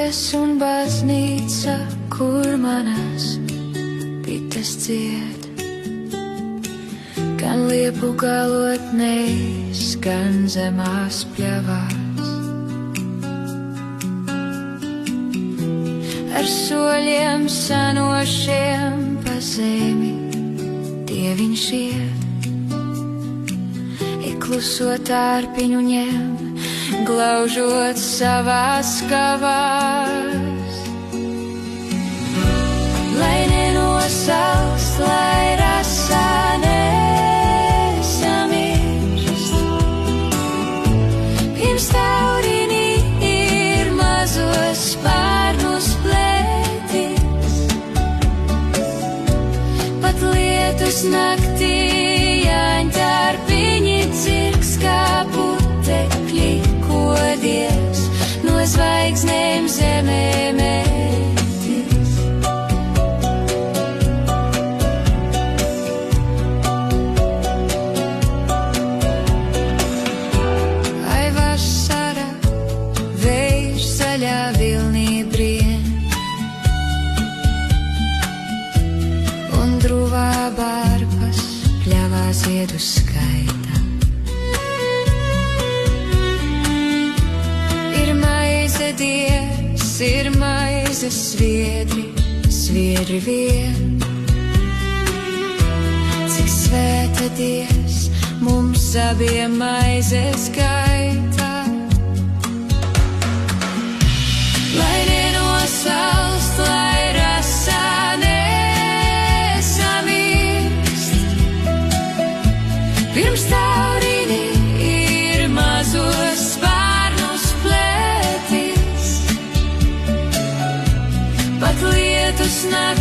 Dievs un baznīca, kur manas bites dzied. Gan liepu galotnēs, gan zemās pļavās. Ar soļiem sanošiem pa zemi Dieviņš iet. Kluso tārpiņu ņem, glaužot savās kavās. Lai nenosalst, lai rasā nesamirst, pirms taurīnī ir mazos spārnus plētis. Pat lietus naktī jāņtārpiņi cirks kā putekļi, kodies no zvaigznēm zemē mētis. Ai vasara, vējš zaļā vilnī brien, un druvā bārpas pļavās iedu skaita. Ir maize Dievs, ir maize sviedri, sviedri vien. Cik svēta Dievs mums abiem maizes gaitā. Lai nenosalst, lai rasā pirms taurīnī ir mazos spārnus plētis. Pat lietus naktī